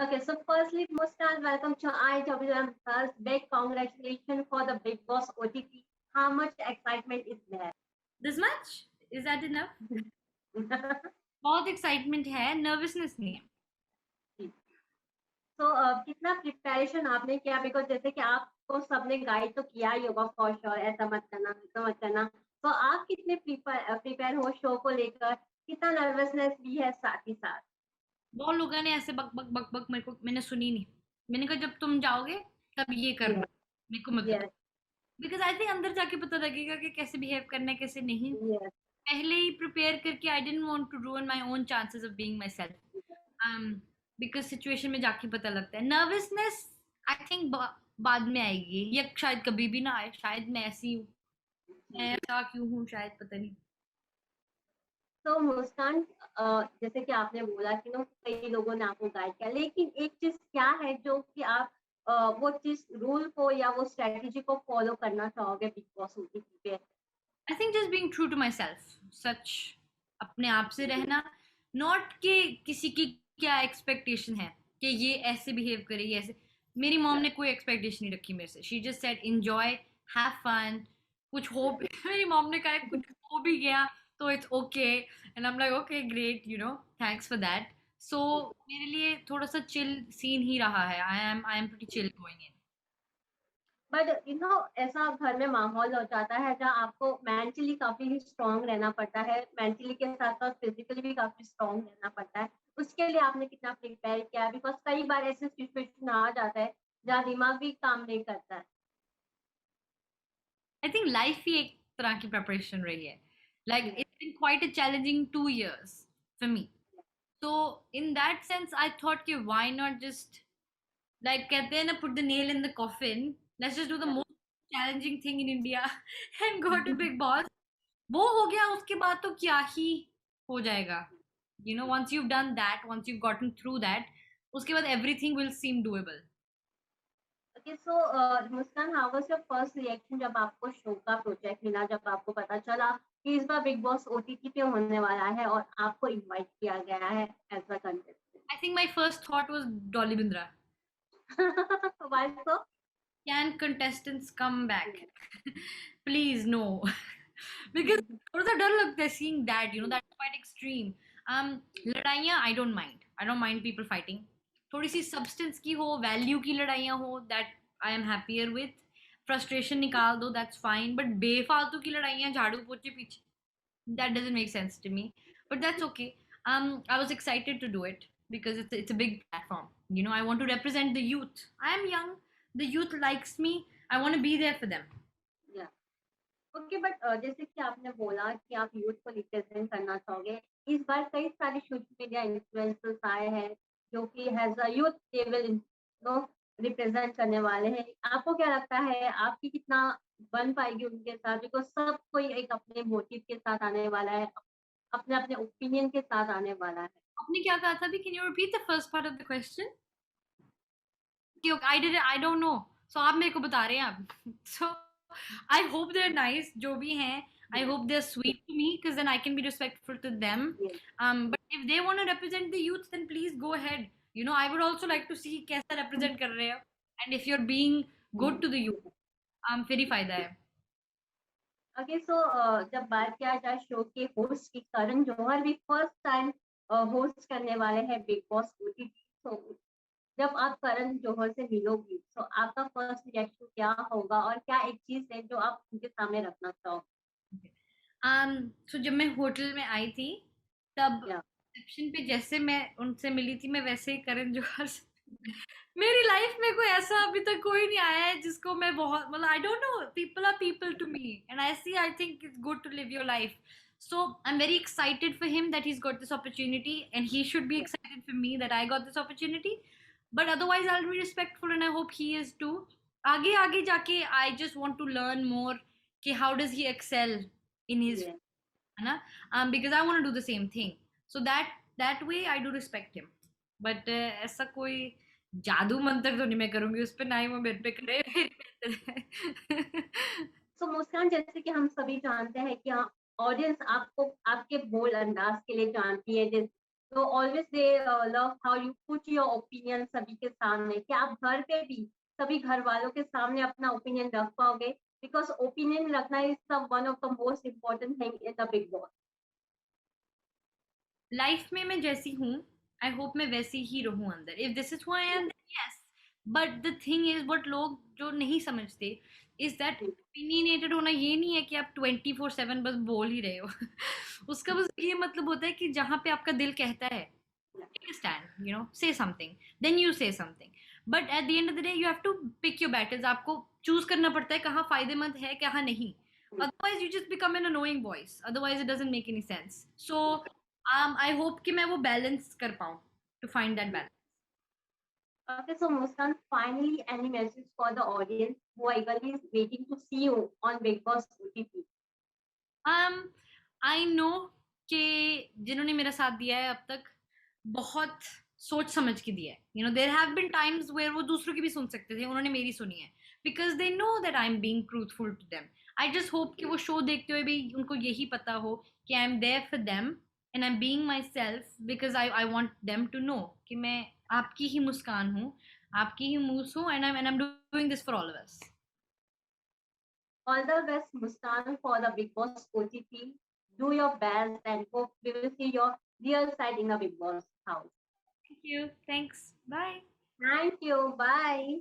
Okay, so firstly, Muskan, welcome to IWM Plus. Big congratulations for the Big Boss OTT. How much excitement is there? This much? Is that enough? बहुत excitement है, nervousness नहीं है. तो कितना preparation आपने किया? Because जैसे कि आपको सबने गाइड तो किया ही होगा फॉर श्योर, ऐसा मत करना ऐसा मत करना. तो आप कितने प्रिपेयर हो शो को लेकर? कितना नर्वसनेस भी है साथ ही साथ? बहुत लोगों ने ऐसे बक बक बक बक मैंने सुनी नहीं. मैंने कहा जब तुम जाओगे तब ये करना, यस. मेरे को मत बताओ. यस. बिकॉज आई थिंक अंदर जाके पता लगेगा कि कैसे बिहेव करना है कैसे नहीं. यस. पहले ही प्रिपेयर करके I don't want to ruin my own chances of being myself. Because situation में जाके पता लगता है. नर्वसनेस आई थिंक बाद में आएगी, या शायद कभी भी ना आए. शायद मैं ऐसी हूँ, मैं ऐसा क्यों हूँ शायद, पता नहीं. तो मुस्कान, जैसे कि आपने बोला कि ना कई लोगों ने आपको गाइड किया, लेकिन एक चीज क्या है जो कि आप वो चीज रूल को या वो स्ट्रेटेजी को फॉलो करना चाहोगे बिग बॉस ओटीटी पे? I think just being true to myself. सच अपने आप से रहना. नॉट कि किसी की क्या एक्सपेक्टेशन है कि ये ऐसे बिहेव करे, ये ऐसे. मेरी मॉम ने कोई एक्सपेक्टेशन नहीं रखी मेरे से. She just said enjoy, have fun. कुछ हो मेरी मॉम ने कहा कुछ हो भी गया तो it's okay, and I am like okay great, you know, thanks for that. So मेरे लिए थोड़ा सा चिल सीन ही रहा है. I am pretty chill going in. But ऐसा घर में माहौल हो जाता है जहाँ आपको मेंटली काफी स्ट्रांग रहना पड़ता है, मेंटली के साथ साथ फिजिकली भी काफी स्ट्रांग रहना पड़ता है. उसके लिए आपने कितना प्रिपेयर किया? बिकॉज कई बार ऐसे सिचुएशन आ जाता है जहाँ दिमाग भी काम नहीं करता है. आई थिंक लाइफ ही एक तरह की प्रिपरेशन रही है. Like it's been quite a challenging 2 years for me. So in that sense, I thought कि why not just, like कहते हैं ना, put the nail in the coffin. Let's just do the most challenging thing in India and go to Big Boss. वो हो गया, उसके बाद तो क्या ही हो जाएगा. You know, once you've done that, once you've gotten through that, उसके बाद everything will seem doable. Okay, so Muskan, how was your first reaction जब आपको शो का प्रोजेक्ट मिला, जब आपको पता चला कि इस बार बिग बॉस ओटीटी पे होने वाला है और आपको इनवाइट किया गया है as a contestant? I think my first thought was Dolly Bindra. Why so? Can contestants come back? Please, no. Because थोड़ा सा डर लगता है seeing that, you know, that's quite extreme. लड़ाइयाँ I don't mind. I don't mind people fighting. थोड़ी सी substance की हो, value की लड़ाइयाँ हो, that I am happier with. Frustration निकाल दो, that's fine. But बेफालतू की लड़ाइयाँ झाड़ू पोछे पीछे, that doesn't make sense to me. But that's okay. I was excited to do it because it's a big platform. You know, I want to represent the youth. I am young. The youth likes me. I want to be there for them. या okay, but जैसे कि आपने बोला कि आप youth को represent करना चाहोगे, इस बार कई सारे सोशल मीडिया इन्फ्लुएंसर्स आए हैं जो कि has a youth they will no represent करने वाले हैं. आपको क्या लगता है आपकी कितना बन पाएगी उनके साथ? बिकॉज सब कोई एक अपने मोटिव के साथ आने वाला है, अपने अपने ओपिनियन के साथ आने वाला है. आपने क्या कहा था अभी? Can you repeat the first part of the question? Okay, I did it. I don't know. So आप मेरे को बता रहे हैं आप. So I hope they're nice. जो भी हैं, I hope they're sweet to me because then I can be respectful to them. Yes. But if they want to represent the youth, then please go ahead. You know, I would also like to see कैसा represent कर रहे हो. And if you're being good to the youth, फिर ही फायदा है. Okay, सो जब बात किया जाए शो के होस्ट की, करण जौहर भी फर्स्ट टाइम होस्ट करने वाले हैं बिग बॉस ओटीटी. तो जब आप करण जौहर से मिलोगी तो आपका फर्स्ट रिएक्शन क्या होगा और क्या एक चीज है जो आप उनके सामने रखना चाहोगे? So जब मैं होटल में आई थी, तब या रिसेप्शन पे जैसे मैं उनसे मिली थी, मैं वैसे ही करण जौहर से. मेरी लाइफ में कोई ऐसा अभी तक कोई नहीं आया है जिसको मैं बहुत, मतलब I don't know, people are people to me and I think it's good to live your life. So I'm very excited for him that he's got this opportunity, and he should be excited for me that I got this opportunity. But otherwise I'll be respectful and I hope he is too. आगे आगे जाके I just want to learn more कि how does he excel in his, है ना? Because I want to do the same thing. So that way I do respect him. But ऐसा कोई जादू मंत्र तो नहीं मैं करूंगी उस पे, ना ही वो मेरे पे करे. सो मुस्कान, जैसे कि हम सभी जानते हैं कि हाँ, ऑडियंस आपको आपके बोल अंदाज के लिए जानती है. So always they love how you put your opinion सभी के सामने, कि आप घर पे भी सभी घर वालों के सामने अपना ओपिनियन रख पाओगे, because ओपिनियन रखना is the one of the most important thing in the big boss. Life में मैं जैसी हूँ, आई होप मैं वैसी ही रहूँ अंदर. If this is who I am, yes. But the thing is, but लोग जो नहीं समझते इज दैट ओपिनियनेटेड होना ये नहीं है कि आप 24/7 बस बोल ही रहे हो. उसका बस ये मतलब होता है कि जहाँ पे आपका दिल कहता है, take a stand, you know, say something, then you say something. But at the end of the day, you have to pick your battles. आपको choose करना पड़ता है कहाँ फायदेमंद है, कहाँ नहीं. Otherwise, you just become an annoying voice. Otherwise, it doesn't make any sense. So, I hope कि मैं वो balance कर पाऊँ, to find that balance. Okay, so Muskan, finally, any message for the audience who are eagerly waiting to see you on Big Boss OTT? I know कि जिन्होंने मेरा साथ दिया है अब तक, बहुत सोच समझ के दिया है. You know, there have been times where वो दूसरों की भी सुन सकते थे, उन्होंने मेरी सुनी है. Because they know that I'm being truthful to them. I just hope कि वो शो देखते हुए भी उनको यही पता हो कि I'm there for them and I'm being myself because I want them to know कि मैं आपकी ही मुस्कान हूँ, आपकी ही मूस हूँ, and I'm doing this for all of us. All the best, Muskan, for the Big Boss OTT. Do your best and hope we will see your real side in the Big Boss house. Thank you. Thanks. Bye. Thank you. Bye.